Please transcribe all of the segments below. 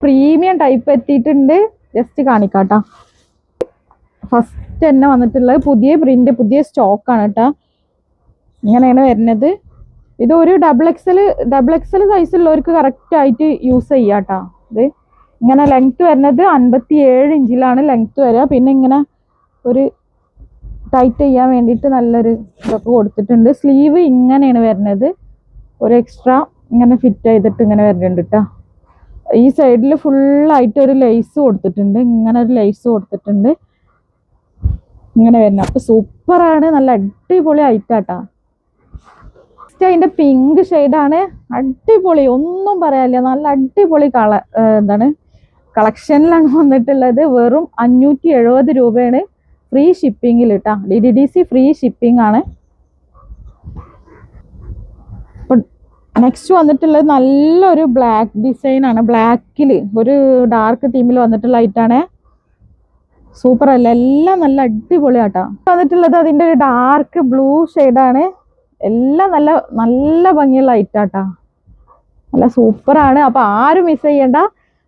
Premium type എത്തിയിട്ടുണ്ട്. Just കാണിക്കാട്ടാ. First തന്നെ വന്നിട്ടുള്ളത് പുതിയ പ്രിന്റ്, പുതിയ സ്റ്റോക്കാണ് കേട്ടോ. ഇങ്ങനെയാണ് വരുന്നത്. ഇത് ഒരു ഡബിൾ എക്സൽ സൈസുള്ളവർക്ക് കറക്റ്റ് ആയിട്ട് യൂസ് ചെയ്യാട്ടോ. ഇത് ഇങ്ങനെ ലെങ്ത് വരുന്നത് 57 ഇഞ്ചിലാണ് ലെങ്ത് വരിക. പിന്നെ ഇങ്ങനെ ഒരു ടൈറ്റ് ചെയ്യാൻ വേണ്ടിയിട്ട് നല്ലൊരു ഇതൊക്കെ കൊടുത്തിട്ടുണ്ട്. സ്ലീവ് ഇങ്ങനെയാണ് വരുന്നത്. ഒരു എക്സ്ട്രാ ഇങ്ങനെ ഫിറ്റ് ചെയ്തിട്ട് ഇങ്ങനെ വരുന്നുണ്ട് കേട്ടോ. ഈ സൈഡിൽ ഫുള്ളായിട്ട് ഒരു ലേസ് കൊടുത്തിട്ടുണ്ട്. ഇങ്ങനെ ഒരു ലേസ് കൊടുത്തിട്ടുണ്ട്. ഇങ്ങനെ വരുന്നത്. അപ്പൊ സൂപ്പറാണ്. നല്ല അടിപൊളി ആയിട്ടാട്ടാ. അതിന്റെ പിങ്ക് ഷെയ്ഡാണ്. അടിപൊളി, ഒന്നും പറയാനില്ല. നല്ല അടിപൊളി കളക്ഷനിലാണ് വന്നിട്ടുള്ളത്. വെറും 570 രൂപയാണ് ഫ്രീ ഷിപ്പിങ്ങിൽ കേട്ടോ. DDDC ഫ്രീ ഷിപ്പിംഗ് ആണ്. നെക്സ്റ്റ് വന്നിട്ടുള്ളത് നല്ലൊരു ബ്ലാക്ക് ഡിസൈൻ ആണ്. ബ്ലാക്കിൽ ഒരു ഡാർക്ക് തീമിൽ വന്നിട്ടുള്ള ഐറ്റാണ്. സൂപ്പർ അല്ല, എല്ലാം നല്ല അടിപൊളിയാട്ടോ. വന്നിട്ടുള്ളത് അതിന്റെ ഒരു ഡാർക്ക് ബ്ലൂ ഷെയ്ഡാണ്. എല്ലാം നല്ല നല്ല ഭംഗിയുള്ള ഐറ്റാട്ടാ. നല്ല സൂപ്പറാണ്. അപ്പൊ ആരും മിസ് ചെയ്യണ്ട,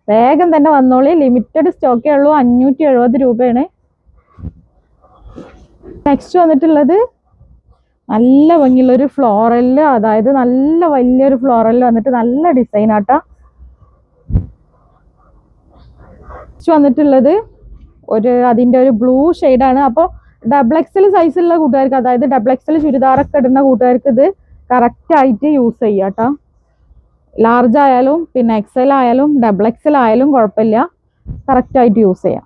വേഗം തന്നെ വന്നോളി. ലിമിറ്റഡ് സ്റ്റോക്കേ ഉള്ളൂ. 570 രൂപയാണ്. നെക്സ്റ്റ് വന്നിട്ടുള്ളത് നല്ല ഭംഗിയുള്ള ഒരു ഫ്ലോറല്, അതായത് നല്ല വലിയൊരു ഫ്ലോറല് വന്നിട്ട് നല്ല ഡിസൈൻ ആട്ടാ. നെക്സ്റ്റ് വന്നിട്ടുള്ളത് അതിന്റെ ഒരു ബ്ലൂ ഷെയ്ഡാണ്. അപ്പോൾ ഡബിൾ എക്സൽ സൈസുള്ള കൂട്ടുകാർക്ക്, അതായത് ഡബിൾ എക്സൽ ചുരിദാറൊക്കെ ഇടുന്ന കൂട്ടുകാർക്ക് ഇത് കറക്റ്റ് ആയിട്ട് യൂസ് ചെയ്യാം കേട്ടോ. ലാർജ് ആയാലും പിന്നെ എക്സൽ ആയാലും ഡബിൾ എക്സൽ ആയാലും കുഴപ്പമില്ല, കറക്റ്റ് ആയിട്ട് യൂസ് ചെയ്യാം.